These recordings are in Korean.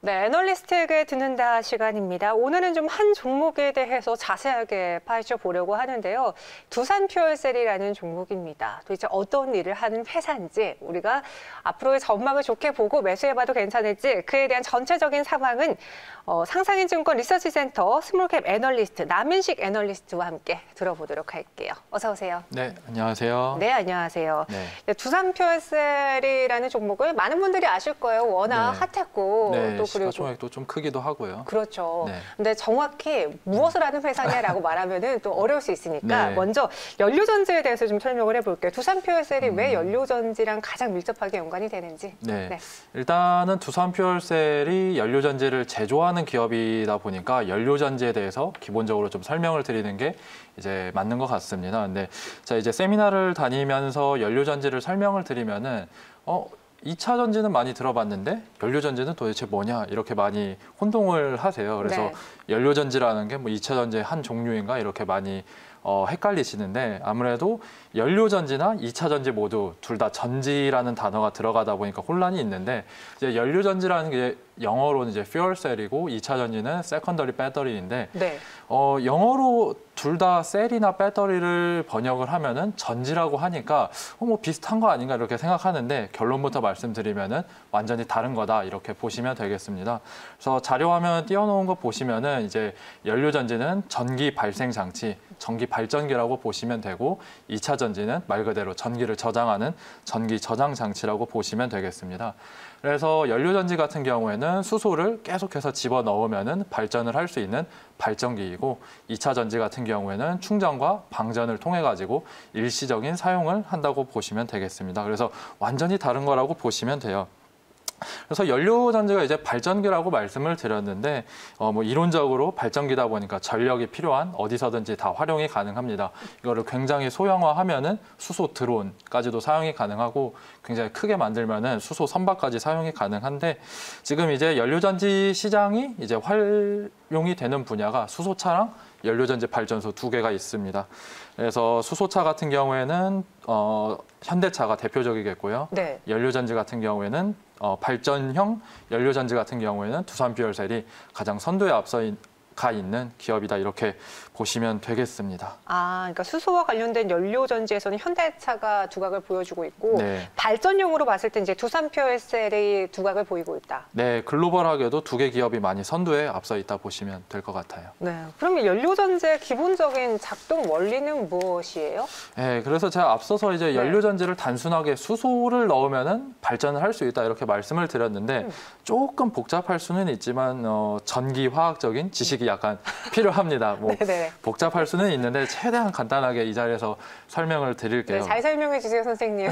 네, 애널리스트에게 듣는다 시간입니다. 오늘은 좀 한 종목에 대해서 자세하게 파헤쳐 보려고 하는데요. 두산퓨얼셀이라는 종목입니다. 도대체 어떤 일을 하는 회사인지, 우리가 앞으로의 전망을 좋게 보고 매수해봐도 괜찮을지, 그에 대한 전체적인 상황은 상상인증권 리서치센터 스몰캡 애널리스트 남인식 애널리스트와 함께 들어보도록 할게요. 어서 오세요. 네, 안녕하세요. 네, 안녕하세요. 네. 두산퓨얼셀이라는 종목을 많은 분들이 아실 거예요. 워낙 핫했고. 네, 또 시가총액도 좀 크기도 하고요. 그렇죠. 네. 근데 정확히 무엇을 하는 회사냐라고 말하면은 또 어려울 수 있으니까 네. 먼저 연료전지에 대해서 좀 설명을 해볼게요. 두산퓨얼셀이 왜 연료전지랑 가장 밀접하게 연관이 되는지. 네. 일단은 두산퓨얼셀이 연료전지를 제조하는 기업이다 보니까 연료전지에 대해서 기본적으로 좀 설명을 드리는 게 이제 맞는 것 같습니다. 근데 자, 이제 세미나를 다니면서 연료전지를 설명을 드리면은 2차 전지는 많이 들어봤는데 연료전지는 도대체 뭐냐 이렇게 많이 혼동을 하세요. 그래서 네. 연료전지라는 게 뭐 2차 전지의 한 종류인가 이렇게 많이 헷갈리시는데, 아무래도 연료전지나 2차 전지 모두 둘 다 전지라는 단어가 들어가다 보니까 혼란이 있는데, 이제 연료전지라는 게 영어로는 이제 fuelcel이고 2차 전지는 secondary battery인데, 네. 영어로 둘 다 셀이나 배터리를 번역을 하면은 전지라고 하니까 뭐 비슷한 거 아닌가 이렇게 생각하는데, 결론부터 말씀드리면은 완전히 다른 거다 이렇게 보시면 되겠습니다. 그래서 자료 화면 띄워놓은 거 보시면은 이제 연료전지는 전기 발생 장치, 전기 발전기라고 보시면 되고, 2차 전지는 말 그대로 전기를 저장하는 전기 저장 장치라고 보시면 되겠습니다. 그래서 연료전지 같은 경우에는 수소를 계속해서 집어넣으면은 발전을 할 수 있는 발전기이고, 2차 전지 같은 경우에는 충전과 방전을 통해 가지고 일시적인 사용을 한다고 보시면 되겠습니다. 그래서 완전히 다른 거라고 보시면 돼요. 그래서 연료전지가 이제 발전기라고 말씀을 드렸는데, 뭐 이론적으로 발전기다 보니까 전력이 필요한 어디서든지 다 활용이 가능합니다. 이거를 굉장히 소형화하면은 수소 드론까지도 사용이 가능하고, 굉장히 크게 만들면은 수소 선박까지 사용이 가능한데, 지금 이제 연료전지 시장이 이제 활용이 되는 분야가 수소차랑 연료전지 발전소 두 개가 있습니다. 그래서 수소차 같은 경우에는 현대차가 대표적이겠고요. 네. 연료전지 같은 경우에는 발전형 연료전지 같은 경우에는 두산퓨얼셀이 가장 선두에 앞서가 있는 기업이다 이렇게 보시면 되겠습니다. 그러니까 수소와 관련된 연료전지에서는 현대차가 두각을 보여주고 있고, 네. 발전용으로 봤을 때 이제 두산퓨얼셀이 두각을 보이고 있다. 네, 글로벌하게도 두 개 기업이 많이 선두에 앞서 있다 보시면 될 것 같아요. 네, 그러면 연료전지의 기본적인 작동 원리는 무엇이에요? 네, 그래서 제가 앞서서 이제 연료전지를 단순하게 수소를 넣으면은 발전을 할 수 있다 이렇게 말씀을 드렸는데, 조금 복잡할 수는 있지만 전기 화학적인 지식이 약간 필요합니다. 뭐 복잡할 수는 있는데 최대한 간단하게 이 자리에서 설명을 드릴게요. 네, 잘 설명해 주세요, 선생님.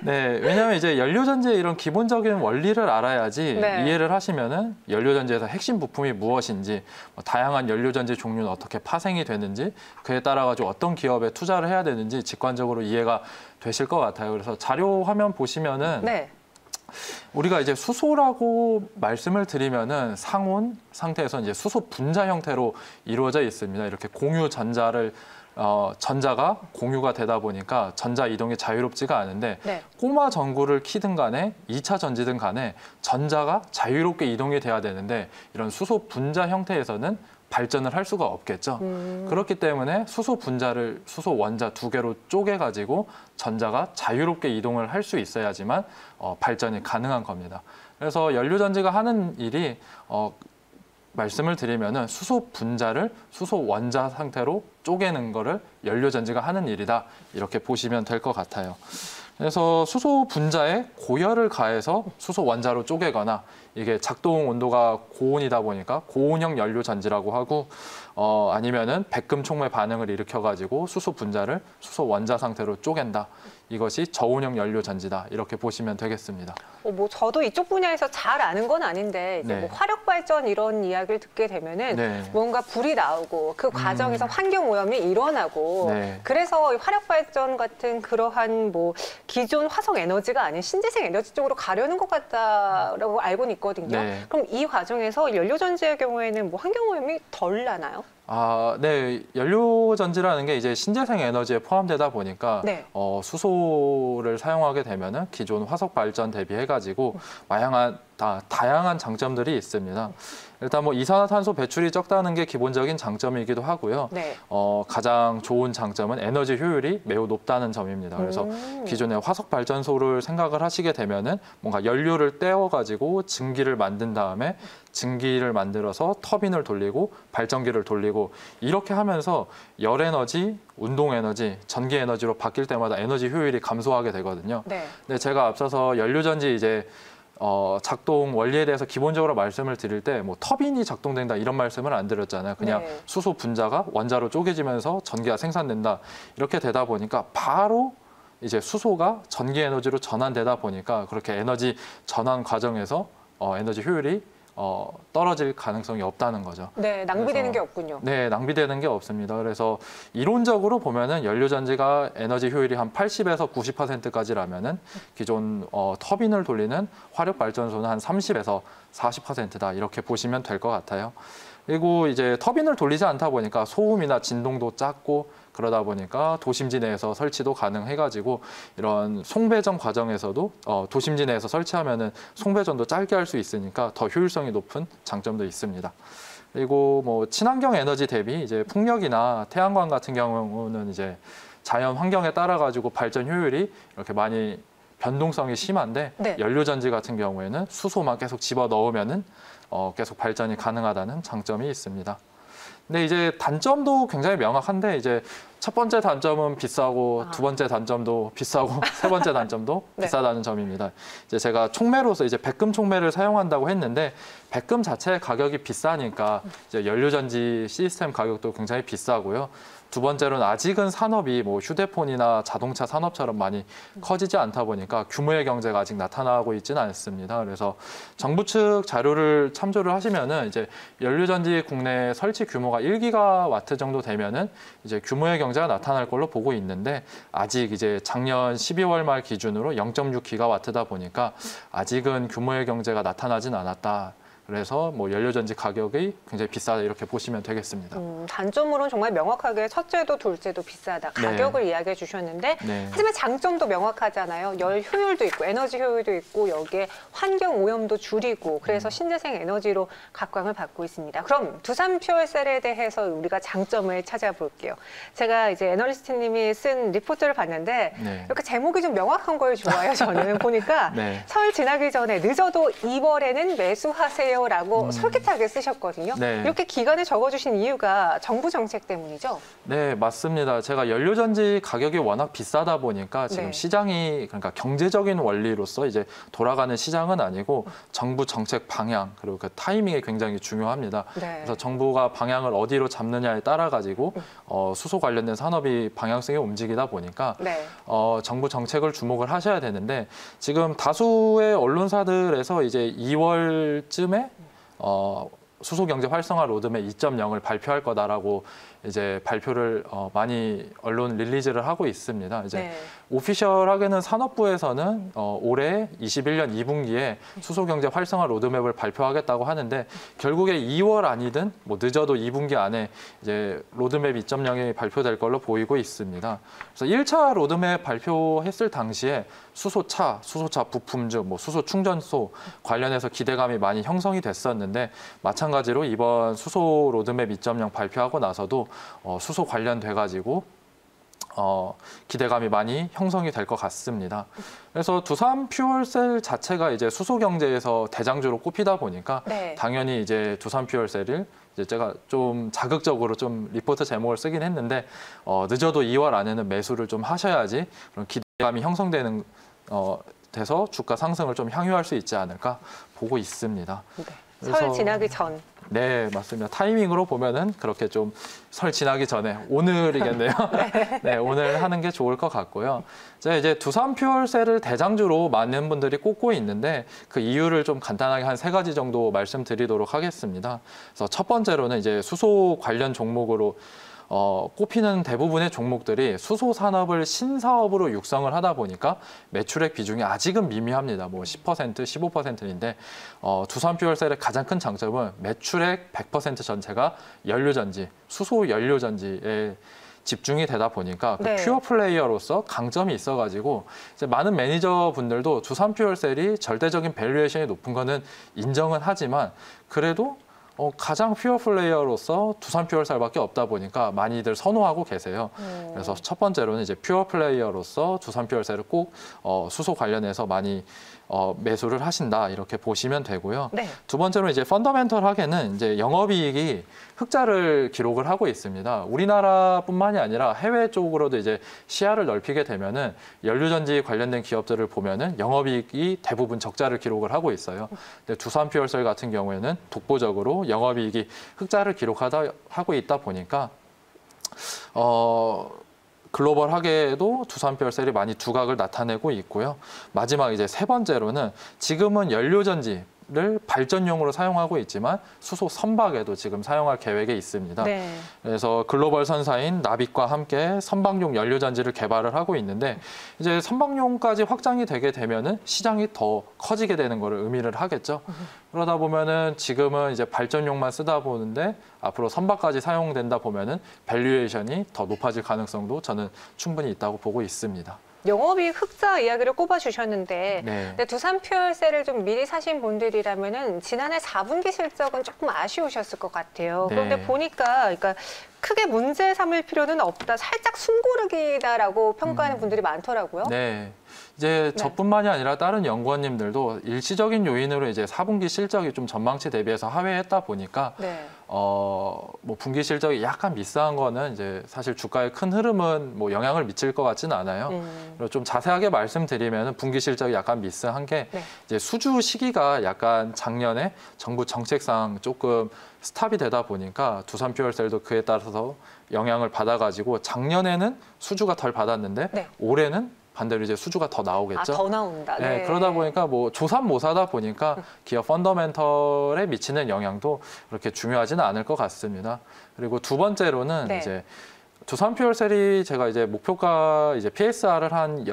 네, 왜냐하면 이제 연료전지의 이런 기본적인 원리를 알아야지 이해를 하시면은 연료전지에서 핵심 부품이 무엇인지, 다양한 연료전지 종류는 어떻게 파생이 되는지, 그에 따라 가지고 어떤 기업에 투자를 해야 되는지 직관적으로 이해가 되실 것 같아요. 그래서 자료 화면 보시면은 우리가 이제 수소라고 말씀을 드리면은 상온 상태에서 이제 수소 분자 형태로 이루어져 있습니다. 이렇게 공유 전자를 전자가 공유가 되다 보니까 전자 이동이 자유롭지가 않은데, 꼬마 전구를 키든 간에 2차 전지든 간에 전자가 자유롭게 이동이 돼야 되는데, 이런 수소 분자 형태에서는 발전을 할 수가 없겠죠. 그렇기 때문에 수소 분자를 수소 원자 두 개로 쪼개가지고 전자가 자유롭게 이동을 할 수 있어야지만 발전이 가능한 겁니다. 그래서 연료전지가 하는 일이 말씀을 드리면은 수소 분자를 수소 원자 상태로 쪼개는 거를 연료전지가 하는 일이다 이렇게 보시면 될 것 같아요. 그래서 수소 분자에 고열을 가해서 수소 원자로 쪼개거나, 이게 작동 온도가 고온이다 보니까 고온형 연료전지라고 하고, 아니면은 백금 촉매 반응을 일으켜가지고 수소 분자를 수소 원자 상태로 쪼갠다. 이것이 저온형 연료전지다 이렇게 보시면 되겠습니다. 뭐 저도 이쪽 분야에서 잘 아는 건 아닌데, 이제 뭐 화력 발전 이런 이야기를 듣게 되면은 뭔가 불이 나오고 그 과정에서 환경 오염이 일어나고, 그래서 화력 발전 같은 그러한 뭐 기존 화석 에너지가 아닌 신재생 에너지 쪽으로 가려는 것 같다라고 알고는 있거든요. 그럼 이 과정에서 연료전지의 경우에는 뭐 환경 오염이 덜 나나요? 네. 연료전지라는 게 이제 신재생 에너지에 포함되다 보니까 네. 수소를 사용하게 되면은 기존 화석 발전 대비해가지고 다양한 장점들이 있습니다. 일단 뭐 이산화탄소 배출이 적다는 게 기본적인 장점이기도 하고요. 네. 가장 좋은 장점은 에너지 효율이 매우 높다는 점입니다. 그래서 기존의 화석 발전소를 생각을 하시게 되면은 뭔가 연료를 떼어가지고 증기를 만든 다음에 증기를 만들어서 터빈을 돌리고 발전기를 돌리고 이렇게 하면서 열 에너지, 운동 에너지, 전기 에너지로 바뀔 때마다 에너지 효율이 감소하게 되거든요. 네. 근데 제가 앞서서 연료전지 이제 작동 원리에 대해서 기본적으로 말씀을 드릴 때 뭐 터빈이 작동된다 이런 말씀을 안 드렸잖아요. 그냥 네. 수소 분자가 원자로 쪼개지면서 전기가 생산된다 이렇게 되다 보니까 바로 이제 수소가 전기 에너지로 전환되다 보니까 그렇게 에너지 전환 과정에서 에너지 효율이 떨어질 가능성이 없다는 거죠. 네, 낭비되는 게 없군요. 네, 낭비되는 게 없습니다. 그래서 이론적으로 보면은 연료전지가 에너지 효율이 한 80에서 90%까지라면은 기존 터빈을 돌리는 화력 발전소는 한 30에서 40%다 이렇게 보시면 될 것 같아요. 그리고 이제 터빈을 돌리지 않다 보니까 소음이나 진동도 작고 그러다 보니까 도심지 내에서 설치도 가능해가지고 이런 송배전 과정에서도 도심지 내에서 설치하면은 송배전도 짧게 할 수 있으니까 더 효율성이 높은 장점도 있습니다. 그리고 뭐 친환경 에너지 대비 이제 풍력이나 태양광 같은 경우는 이제 자연 환경에 따라 가지고 발전 효율이 이렇게 많이 변동성이 심한데 네. 연료전지 같은 경우에는 수소만 계속 집어 넣으면은 계속 발전이 가능하다는 장점이 있습니다. 근데 이제 단점도 굉장히 명확한데 이제 첫 번째 단점은 비싸고 두 번째 단점도 비싸고 세 번째 단점도 네. 비싸다는 점입니다. 이제 제가 촉매로서 이제 백금 촉매를 사용한다고 했는데 백금 자체의 가격이 비싸니까 이제 연료전지 시스템 가격도 굉장히 비싸고요. 두 번째로는 아직은 산업이 뭐 휴대폰이나 자동차 산업처럼 많이 커지지 않다 보니까 규모의 경제가 아직 나타나고 있지는 않습니다. 그래서 정부 측 자료를 참조를 하시면은 이제 연료전지 국내 설치 규모가 1기가와트 정도 되면은 이제 규모의 경제가 나타날 걸로 보고 있는데 아직 이제 작년 12월 말 기준으로 0.6기가와트다 보니까 아직은 규모의 경제가 나타나진 않았다. 그래서 뭐 연료전지 가격이 굉장히 비싸다 이렇게 보시면 되겠습니다. 단점으로는 정말 명확하게 첫째도 둘째도 비싸다. 가격을 이야기해 주셨는데 네. 하지만 장점도 명확하잖아요. 열 효율도 있고 에너지 효율도 있고 여기에 환경 오염도 줄이고 그래서 신재생 에너지로 각광을 받고 있습니다. 그럼 두산 퓨얼셀에 대해서 우리가 장점을 찾아볼게요. 제가 이제 애널리스트님이 쓴 리포트를 봤는데 네. 이렇게 제목이 좀 명확한 걸 좋아해요. 저는 보니까 네. 설 지나기 전에 늦어도 2월에는 매수하세요. 라고 솔깃하게 쓰셨거든요. 네. 이렇게 기간을 적어주신 이유가 정부 정책 때문이죠? 네, 맞습니다. 제가 연료전지 가격이 워낙 비싸다 보니까 지금 네. 시장이 그러니까 경제적인 원리로서 이제 돌아가는 시장은 아니고 정부 정책 방향 그리고 그 타이밍이 굉장히 중요합니다. 네. 그래서 정부가 방향을 어디로 잡느냐에 따라 가지고 수소 관련된 산업이 방향성이 움직이다 보니까 네. 정부 정책을 주목을 하셔야 되는데 지금 다수의 언론사들에서 이제 2월쯤에 수소 경제 활성화 로드맵 2.0을 발표할 거다라고 이제 발표를 많이 언론 릴리즈를 하고 있습니다. 이제 네. 오피셜하게는 산업부에서는 올해 21년 2분기에 수소 경제 활성화 로드맵을 발표하겠다고 하는데 결국에 2월 아니든 뭐 늦어도 2분기 안에 이제 로드맵 2.0이 발표될 걸로 보이고 있습니다. 그래서 1차 로드맵 발표했을 당시에 수소차 부품주, 뭐 수소 충전소 관련해서 기대감이 많이 형성이 됐었는데 마찬가지로 이번 수소 로드맵 2.0 발표하고 나서도 수소 관련돼 가지고 기대감이 많이 형성이 될 것 같습니다. 그래서 두산 퓨얼셀 자체가 이제 수소 경제에서 대장주로 꼽히다 보니까 네. 당연히 이제 두산 퓨얼셀을 이제 제가 좀 자극적으로 좀 리포트 제목을 쓰긴 했는데 늦어도 2월 안에는 매수를 좀 하셔야지 그런 기대감이 형성되는 돼서 주가 상승을 좀 향유할 수 있지 않을까 보고 있습니다. 네. 설 지나기 전. 네, 맞습니다. 타이밍으로 보면은 그렇게 좀 설 지나기 전에 오늘이겠네요. 네, 오늘 하는 게 좋을 것 같고요. 이제 두산 퓨얼셀을 대장주로 많은 분들이 꼽고 있는데 그 이유를 좀 간단하게 한 3가지 정도 말씀드리도록 하겠습니다. 그래서 첫 번째로는 이제 수소 관련 종목으로 꼽히는 대부분의 종목들이 수소 산업을 신사업으로 육성을 하다 보니까 매출액 비중이 아직은 미미합니다. 뭐 10%, 15%인데 두산퓨얼셀의 가장 큰 장점은 매출액 100% 전체가 연료전지, 수소 연료전지에 집중이 되다 보니까 그 네. 퓨어 플레이어로서 강점이 있어가지고 이제 많은 매니저분들도 두산퓨얼셀이 절대적인 밸류에이션이 높은 거는 인정은 하지만 그래도 가장 퓨어 플레이어로서 두산퓨얼셀밖에 없다 보니까 많이들 선호하고 계세요. 그래서 첫 번째로는 이제 퓨어 플레이어로서 두산퓨얼셀을 꼭 수소 관련해서 많이 매수를 하신다 이렇게 보시면 되고요. 네. 두 번째로 이제 펀더멘털하게는 이제 영업이익이 흑자를 기록을 하고 있습니다. 우리나라뿐만이 아니라 해외 쪽으로도 이제 시야를 넓히게 되면은 연료전지 관련된 기업들을 보면은 영업이익이 대부분 적자를 기록을 하고 있어요. 근데 두산퓨얼셀 같은 경우에는 독보적으로 영업이익이 흑자를 하고 있다 보니까 글로벌하게도 두산퓨얼셀이 많이 두각을 나타내고 있고요. 마지막 이제 세 번째로는 지금은 연료전지를 발전용으로 사용하고 있지만 수소 선박에도 지금 사용할 계획에 있습니다. 네. 그래서 글로벌 선사인 나빅과 함께 선박용 연료전지를 개발을 하고 있는데 이제 선박용까지 확장이 되게 되면은 시장이 더 커지게 되는 것을 의미를 하겠죠. 그러다 보면은 지금은 이제 발전용만 쓰다 보는데 앞으로 선박까지 사용된다 보면은 밸류에이션이 더 높아질 가능성도 저는 충분히 있다고 보고 있습니다. 영업이익 흑자 이야기를 꼽아주셨는데 네. 근데 두산퓨얼셀을 좀 미리 사신 분들이라면은 지난해 4분기 실적은 조금 아쉬우셨을 것 같아요. 그런데 네. 보니까 그러니까 크게 문제 삼을 필요는 없다. 살짝 숨고르기다라고 평가하는 분들이 많더라고요. 네. 이제 네. 저뿐만이 아니라 다른 연구원님들도 일시적인 요인으로 이제 4분기 실적이 좀 전망치 대비해서 하회했다 보니까 네. 뭐 분기 실적이 약간 미스한 거는 이제 사실 주가에 큰 흐름은 뭐 영향을 미칠 것 같지는 않아요. 그리고 좀 자세하게 말씀드리면 분기 실적이 약간 미스한 게 네. 이제 수주 시기가 약간 작년에 정부 정책상 조금 스탑이 되다 보니까 두산퓨얼셀도 그에 따라서 영향을 받아가지고 작년에는 수주가 덜 받았는데 네. 올해는 반대로 이제 수주가 더 나오겠죠. 아, 더 나온다. 네, 네. 그러다 보니까 뭐 조삼모사다 보니까 기업 펀더멘털에 미치는 영향도 그렇게 중요하지는 않을 것 같습니다. 그리고 두 번째로는 네. 이제 두산퓨얼셀이 제가 이제 목표가 이제 PSR을 한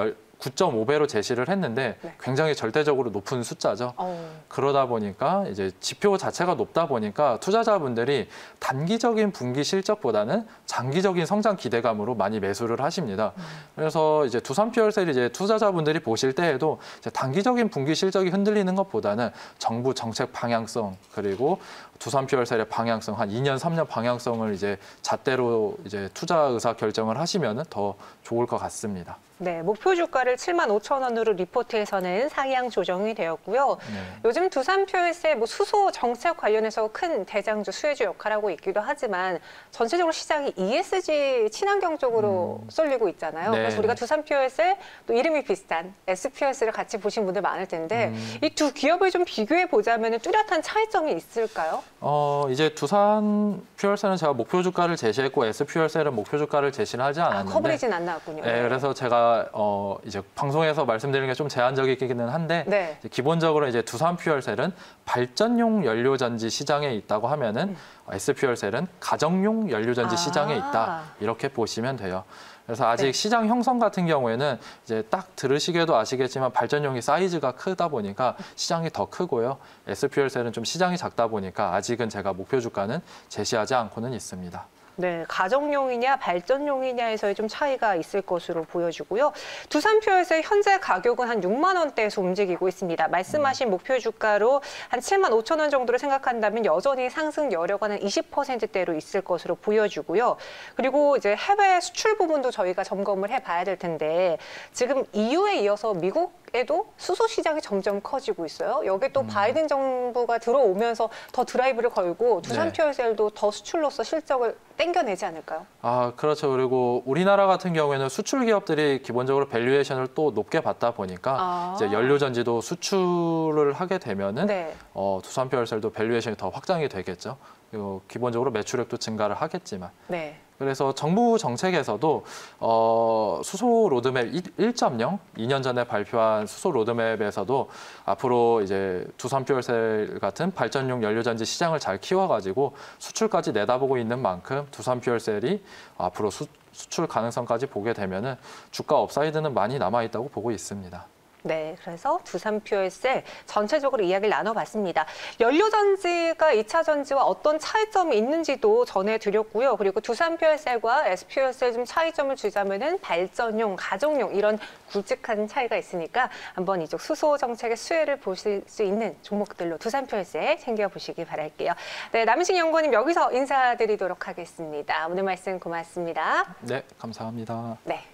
9.5배로 제시를 했는데 네. 굉장히 절대적으로 높은 숫자죠. 그러다 보니까 이제 지표 자체가 높다 보니까 투자자분들이 단기적인 분기 실적보다는 장기적인 성장 기대감으로 많이 매수를 하십니다. 그래서 이제 두산퓨얼셀이 이제 투자자분들이 보실 때에도 이제 단기적인 분기 실적이 흔들리는 것보다는 정부 정책 방향성 그리고 두산퓨얼셀의 방향성 한 2년, 3년 방향성을 이제 잣대로 이제 투자 의사 결정을 하시면은 더 좋을 것 같습니다. 네, 목표 주가를 75,000원으로 리포트에서는 상향 조정이 되었고요. 네. 요즘 두산퓨얼셀 뭐 수소 정책 관련해서 큰 대장주 수혜주 역할을 하고 있기도 하지만 전체적으로 시장이 ESG 친환경 쪽으로 쏠리고 있잖아요. 네. 그래서 우리가 두산퓨얼셀 또 이름이 비슷한 S퓨얼셀을 같이 보신 분들 많을 텐데 이 두 기업을 좀 비교해 보자면 뚜렷한 차이점이 있을까요? 이제 두산퓨얼셀은 제가 목표 주가를 제시했고 S퓨얼셀은 목표 주가를 제시를 하지 않았는데 커버리진 안 나왔군요. 네, 그래서 제가 이제 방송에서 말씀드리는 게 좀 제한적이기는 한데 네. 이제 기본적으로 이제 두산퓨얼셀은 발전용 연료전지 시장에 있다고 하면은 S퓨얼셀은 가정용 연료전지 시장에 있다 이렇게 보시면 돼요. 그래서 아직 네. 시장 형성 같은 경우에는 이제 딱 들으시게도 아시겠지만 발전용이 사이즈가 크다 보니까 시장이 더 크고요. S퓨얼셀은 좀 시장이 작다 보니까 아직은 제가 목표 주가는 제시하지 않고는 있습니다. 네, 가정용이냐 발전용이냐에서의 좀 차이가 있을 것으로 보여지고요. 두산퓨얼셀 현재 가격은 한 6만 원대에서 움직이고 있습니다. 말씀하신 목표 주가로 한 7만 5천 원 정도로 생각한다면 여전히 상승 여력은 한 20%대로 있을 것으로 보여지고요. 그리고 이제 해외 수출 부분도 저희가 점검을 해봐야 될 텐데 지금 EU에 이어서 미국에도 수소 시장이 점점 커지고 있어요. 여기 또 바이든 정부가 들어오면서 더 드라이브를 걸고 두산퓨얼셀도 더 수출로서 실적을 땡겨내지 않을까요? 아, 그렇죠. 그리고 우리나라 같은 경우에는 수출 기업들이 기본적으로 밸류에이션을 또 높게 받다 보니까 이제 연료전지도 수출을 하게 되면은 네. 두산퓨얼셀도 밸류에이션이 더 확장이 되겠죠. 기본적으로 매출액도 증가를 하겠지만. 네. 그래서 정부 정책에서도 수소 로드맵 1.0, 2년 전에 발표한 수소 로드맵에서도 앞으로 이제 두산 퓨얼셀 같은 발전용 연료전지 시장을 잘 키워가지고 수출까지 내다보고 있는 만큼 두산 퓨얼셀이 앞으로 수출 가능성까지 보게 되면은 주가 업사이드는 많이 남아 있다고 보고 있습니다. 네, 그래서 두산 퓨얼셀 전체적으로 이야기를 나눠봤습니다. 연료전지가 2차 전지와 어떤 차이점이 있는지도 전해드렸고요. 그리고 두산 퓨얼셀과 S퓨얼셀 좀 차이점을 주자면은 발전용, 가정용 이런 굵직한 차이가 있으니까 한번 이쪽 수소 정책의 수혜를 보실 수 있는 종목들로 두산 퓨얼셀 챙겨보시기 바랄게요. 네, 남인식 연구원님 여기서 인사드리도록 하겠습니다. 오늘 말씀 고맙습니다. 네, 감사합니다. 네.